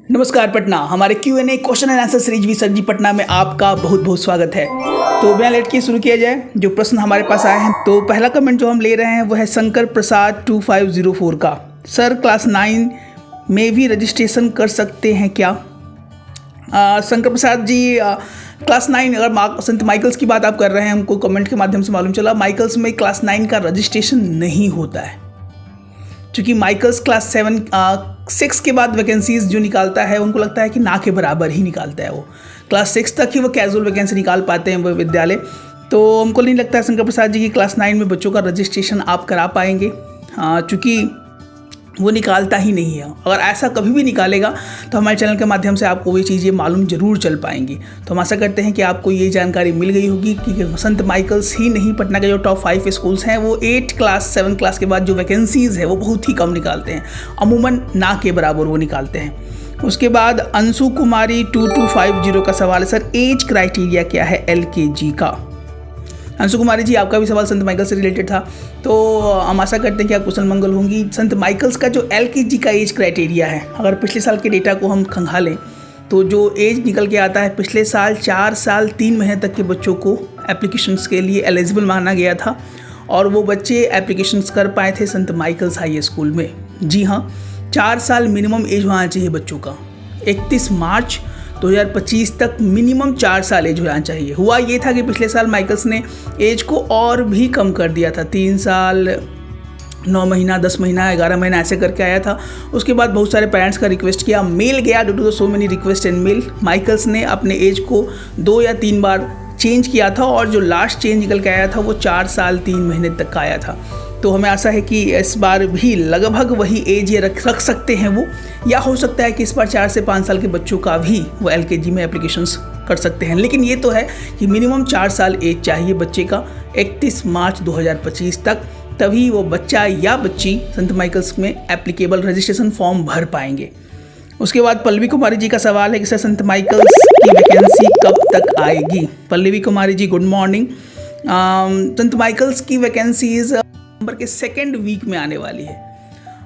नमस्कार पटना, हमारे Q&A question and answer series sir ji Patna में आपका बहुत बहुत स्वागत है। तो बिना लेट किए शुरू किया जाए। जो प्रश्न हमारे पास आए हैं, तो पहला कमेंट जो हम ले रहे हैं वो है शंकर प्रसाद 2504 का। सर क्लास 9 में भी रजिस्ट्रेशन कर सकते हैं क्या? शंकर प्रसाद जी, क्लास 9 अगर संत माइकल्स की बात आप कर रहे हैं, हमको कमेंट के माध्यम से मालूम चला, माइकल्स में क्लास 9 का रजिस्ट्रेशन नहीं होता है, क्योंकि माइकल्स क्लास 6 के बाद वैकेंसीज जो निकालता है उनको लगता है कि ना के बराबर ही निकालता है। वो क्लास 6 तक ही वो कैजुअल वैकेंसी निकाल पाते हैं वो विद्यालय। तो हमको नहीं लगता है शंकर प्रसाद जी की क्लास 9 में बच्चों का रजिस्ट्रेशन आप करा पाएंगे, चूँकि वो निकालता ही नहीं है। अगर ऐसा कभी भी निकालेगा तो हमारे चैनल के माध्यम से आपको ये चीज़ें मालूम जरूर चल पाएंगी। तो हम आशा करते हैं कि आपको ये जानकारी मिल गई होगी कि संत माइकल्स ही नहीं, पटना के जो टॉप 5 स्कूल्स हैं वो 8 क्लास 7 क्लास के बाद जो वैकेंसीज़ है वो बहुत ही कम निकालते हैं, अमूमन ना के बराबर वो निकालते हैं। उसके बाद अंशु कुमारी 2250 का सवाल है, सर एज क्राइटेरिया क्या है LKG का? अंशु कुमारी जी, आपका भी सवाल संत माइकल से रिलेटेड था, तो हम आशा करते हैं कि आप कुशल मंगल होंगी। संत माइकल्स का जो LKG का एज क्राइटेरिया है, अगर पिछले साल के डेटा को हम खंगालें तो जो एज निकल के आता है, पिछले साल 4 साल 3 महीने तक के बच्चों को एप्लीकेशंस के लिए एलिजिबल माना गया था और वो बच्चे एप्लीकेशंस कर पाए थे संत माइकल्स हाई स्कूल में। जी हाँ, 4 साल मिनिमम एज होना चाहिए बच्चों का। 31 मार्च 2025 तक मिनिमम 4 साल एज होना चाहिए। हुआ ये था कि पिछले साल माइकल्स ने एज को और भी कम कर दिया था, 3 साल 9 महीना 10 महीना 11 महीना ऐसे करके आया था। उसके बाद बहुत सारे पेरेंट्स का रिक्वेस्ट किया, मेल गया, due to so many request and mail, Michaels ने अपने एज को 2 या 3 बार चेंज किया था और जो लास्ट चेंज निकल के आया था वो 4 साल 3 महीने तक का आया था। तो हमें आशा है कि इस बार भी लगभग वही एज ये रख सकते हैं वो, या हो सकता है कि इस बार 4 से 5 साल के बच्चों का भी वो LKG में एप्लीकेशंस कर सकते हैं। लेकिन ये तो है कि मिनिमम 4 साल एज चाहिए बच्चे का 31 मार्च 2025 तक, तभी वो बच्चा या बच्ची संत माइकल्स में एप्लीकेबल रजिस्ट्रेशन फॉर्म भर पाएंगे। उसके बाद पल्लवी कुमारी जी का सवाल है कि सर संत माइकल्स की वैकेंसी कब तक आएगी? Pallavi Kumari ji, good morning. संत माइकल्स की वैकेंसीज नवंबर के 2nd वीक में आने वाली है।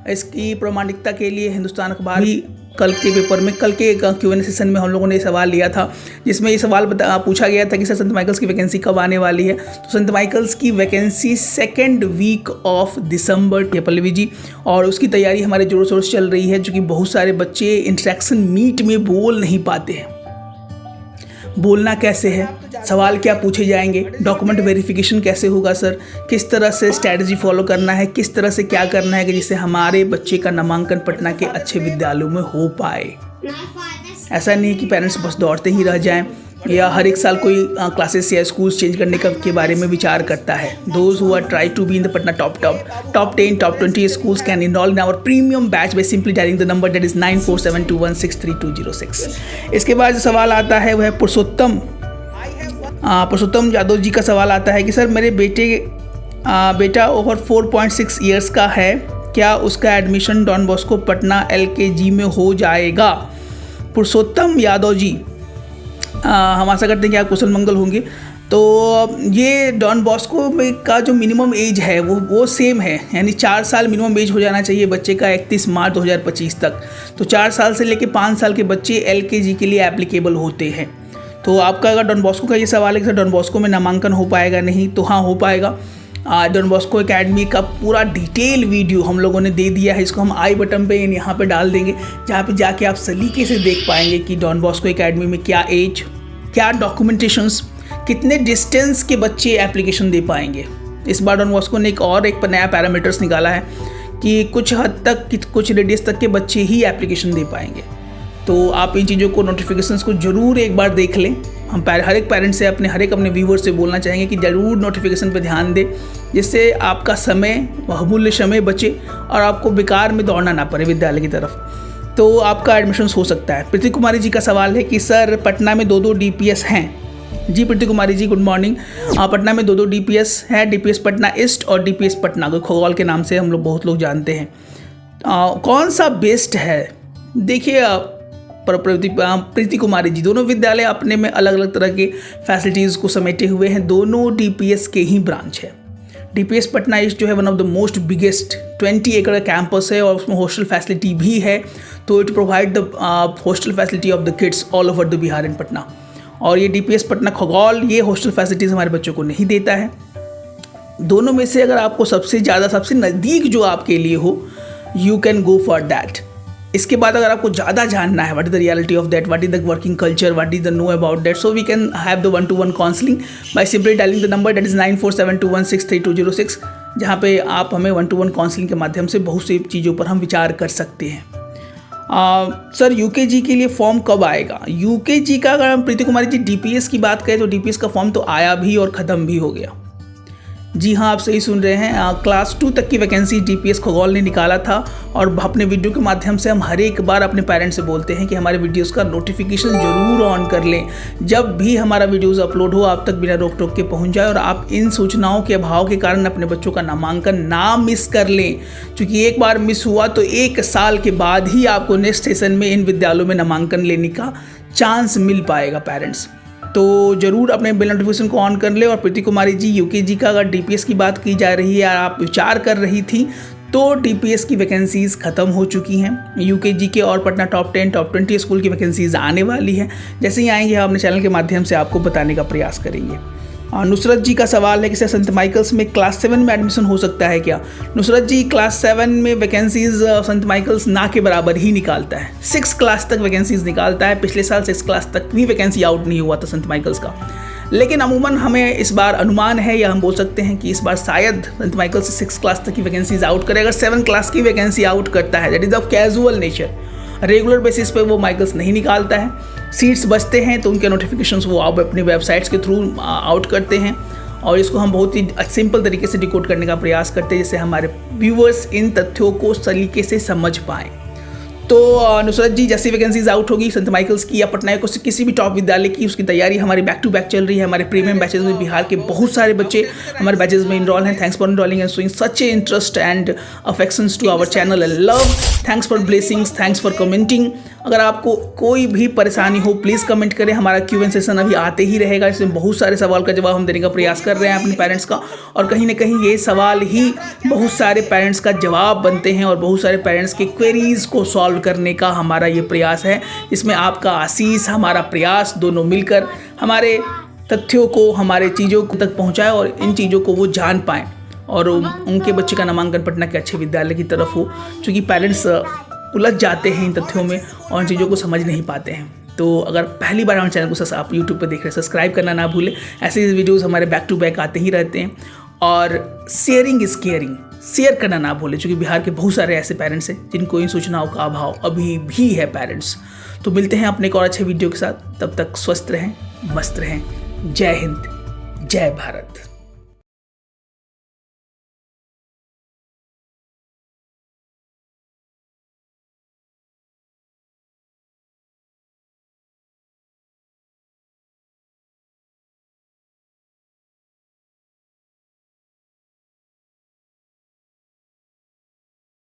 इसकी प्रामाणिकता के लिए हिंदुस्तान अखबार भी कल के पेपर में, कल के Q&A सेशन में हम लोगों ने सवाल लिया था, जिसमें ये सवाल पूछा गया था कि सर संत माइकल्स की वैकेंसी कब आने वाली है। तो संत माइकल्स की vacancy 2nd week of December है पल्लवी जी, और उसकी तैयारी हमारे जोरों शोर से चल रही है, क्योंकि बहुत सारे बच्चे इंटरेक्शन मीट में बोल नहीं पाते हैं। बोलना कैसे है, सवाल क्या पूछे जाएंगे, डॉक्यूमेंट वेरिफिकेशन कैसे होगा सर, किस तरह से स्ट्रैटेजी फॉलो करना है, किस तरह से क्या करना है कि जिससे हमारे बच्चे का नामांकन पटना के अच्छे विद्यालयों में हो पाए। ऐसा नहीं कि पेरेंट्स बस दौड़ते ही रह जाएं या हर एक साल कोई क्लासेस या स्कूल्स चेंज करने के बारे में विचार करता है। Those who are try to be in the Patna top 10 top 20 schools can enroll in our premium batch by simply dialing the number that is 9472163206। इसके बाद जो सवाल आता है वह पुरुषोत्तम यादव जी का सवाल आता है कि सर मेरे बेटा ओवर 4.6 ईयर्स का है, क्या उसका admission Don Bosco Patna LKG में हो जाएगा? पुरुषोत्तम यादव जी, हम आशा करते हैं कि आप कुशल मंगल होंगे। तो ये डॉन बॉस्को में का जो मिनिमम एज है वो सेम है, यानी 4 साल मिनिमम एज हो जाना चाहिए बच्चे का 31 मार्च 2025 तक। तो 4 साल से लेकर 5 साल के बच्चे LKG के लिए एप्लीकेबल होते हैं। तो आपका अगर डॉन बॉस्को का ये सवाल है कि सर डॉन बॉस्को में नामांकन हो पाएगा नहीं, तो हाँ हो पाएगा। डॉन बॉस्को एकेडमी का पूरा डिटेल वीडियो हम लोगों ने दे दिया है, इसको हम आई बटन पे यहाँ पे डाल देंगे, जहाँ पे जाके आप सलीके से देख पाएंगे कि डॉन बॉस्को एकेडमी में क्या एज, क्या डॉक्यूमेंटेशंस, कितने डिस्टेंस के बच्चे एप्लीकेशन दे पाएंगे। इस बार डॉन बॉस्को ने एक नया पैरामीटर्स निकाला है कि कुछ हद तक, कुछ रेडियस तक के बच्चे ही एप्लीकेशन दे पाएंगे। तो आप इन चीज़ों को, नोटिफिकेशंस को ज़रूर एक बार देख लें। हम हर एक पेरेंट्स से, हर एक अपने व्यूवर से बोलना चाहेंगे कि ज़रूर नोटिफिकेशन पे ध्यान दें, जिससे आपका समय, बहुमूल्य समय बचे और आपको बेकार में दौड़ना ना पड़े विद्यालय की तरफ, तो आपका एडमिशन हो सकता है। प्रीति कुमारी जी का सवाल है कि सर पटना में 2 DPS हैं। जी प्रीति कुमारी जी, गुड मॉर्निंग। पटना में 2 DPS है, DPS पटना ईस्ट और DPS पटना, खगोल के नाम से हम लोग बहुत लोग जानते हैं। कौन सा बेस्ट है? देखिए प्रीति कुमारी जी, दोनों विद्यालय अपने में अलग अलग तरह के फैसिलिटीज़ को समेटे हुए हैं, दोनों DPS के ही ब्रांच है। DPS पटना इस जो है one of the most biggest 20 एकड़ का कैंपस है और उसमें हॉस्टल फैसिलिटी भी है। तो it provide the hostel facility of the kids all over the Bihar in Patna. और ये DPS पटना खगौल ये हॉस्टल फैसिलिटीज़ हमारे बच्चों को नहीं देता है। दोनों में से अगर आपको सबसे ज़्यादा सबसे नज़दीक जो आपके लिए हो, you can go for that. इसके बाद अगर आपको ज़्यादा जानना है what is the reality of that, what is the working culture, what is the know about that, so we can have the 1-to-1 counselling by simply dialling the number that is 9472163206, जहाँ पे आप हमें 1-to-1 counselling के माध्यम से बहुत सी चीज़ों पर हम विचार कर सकते हैं। सर UKG के लिए फॉर्म कब आएगा? UKG का अगर हम प्रीति कुमारी जी DPS की बात करें तो DPS का फॉर्म तो आया भी और ख़त्म भी हो गया। जी हाँ, आप सही सुन रहे हैं। क्लास 2 तक की वैकेंसी DPS खगौल ने निकाला था और अपने वीडियो के माध्यम से हम हर एक बार अपने पेरेंट्स से बोलते हैं कि हमारे वीडियोस का नोटिफिकेशन ज़रूर ऑन कर लें। जब भी हमारा वीडियोस अपलोड हो आप तक बिना रोक टोक के पहुंच जाए और आप इन सूचनाओं के अभाव के कारण अपने बच्चों का नामांकन ना मिस कर लें, क्योंकि एक बार मिस हुआ तो 1 साल के बाद ही आपको नेक्स्ट सेशन में इन विद्यालयों में नामांकन लेने का चांस मिल पाएगा पेरेंट्स। तो ज़रूर अपने बेल नोटिफिकेशन को ऑन कर ले। और प्रीति कुमारी जी UKG का अगर DPS की बात की जा रही है या आप विचार कर रही थी तो DPS की वैकेंसीज़ ख़त्म हो चुकी हैं। UKG के और पटना टॉप 10 टॉप 20 स्कूल की वैकेंसीज़ आने वाली हैं। जैसे ही आएंगे हम अपने चैनल के माध्यम से आपको बताने का प्रयास करेंगे। नुसरत जी का सवाल है कि सर संत माइकल्स में क्लास 7 में एडमिशन हो सकता है क्या? नुसरत जी, क्लास 7 में वैकेंसीज़ संत माइकल्स ना के बराबर ही निकालता है। 6 क्लास तक वैकेंसीज़ निकालता है। पिछले साल 6 क्लास तक भी वैकेंसी आउट नहीं हुआ था संत माइकल्स का। लेकिन अमूमन हमें इस बार अनुमान है या हम बोल सकते हैं कि इस बार शायद संत माइकल्स 6 क्लास तक की वैकेंसीज आउट करे। अगर 7 क्लास की वैकेंसी आउट करता है that is of casual nature, regular basis पे वो माइकल्स नहीं निकालता है। सीट्स बचते हैं तो उनके नोटिफिकेशंस वो आप अपनी वेबसाइट्स के थ्रू आउट करते हैं और इसको हम बहुत ही सिंपल तरीके से डिकोड करने का प्रयास करते हैं जिससे हमारे व्यूअर्स इन तथ्यों को तरीके से समझ पाएँ। तो नुसरत जी, जैसी वैकेंसीज आउट होगी संत माइकल्स की या पटना को किसी भी टॉप विद्यालय की, उसकी तैयारी हमारी बैक टू बैक चल रही है। हमारे प्रीमियम बैचेज में बिहार के बहुत सारे बच्चे हमारे बैचेज में इनरोल हैं। Thanks for enrolling and showing such a interest and affections to our channel and love. Thanks for blessings, thanks for commenting. अगर आपको कोई भी परेशानी हो प्लीज़ कमेंट करें। हमारा Q&A सेशन अभी आते ही रहेगा, इसमें बहुत सारे सवाल का जवाब हम देने का प्रयास कर रहे हैं अपने पेरेंट्स का। और कहीं ना कहीं ये सवाल ही बहुत सारे पेरेंट्स का जवाब बनते हैं और बहुत सारे पेरेंट्स के क्वेरीज़ को सॉल्व करने का हमारा ये प्रयास है, जिसमें आपका आशीष, हमारा प्रयास दोनों मिलकर हमारे तथ्यों को, हमारे चीज़ों तक पहुँचाए और इन चीज़ों को वो जान पाएँ और उनके बच्चे का नामांकन पटना के अच्छे विद्यालय की तरफ हो। क्योंकि पेरेंट्स उलझ जाते हैं इन तथ्यों में और इन चीज़ों को समझ नहीं पाते हैं। तो अगर पहली बार हमारे चैनल को आप यूट्यूब पर देख रहे हैं, सब्सक्राइब करना ना भूलें। ऐसे वीडियोज़ हमारे बैक टू बैक आते ही रहते हैं। और शेयरिंग इज़ केयरिंग, शेयर करना ना भूलें, क्योंकि बिहार के बहुत सारे ऐसे पेरेंट्स हैं जिनको इन सूचनाओं का अभाव अभी भी है पेरेंट्स। तो मिलते हैं अपने एक और अच्छे वीडियो के साथ, तब तक स्वस्थ रहें, मस्त रहें। जय हिंद, जय भारत।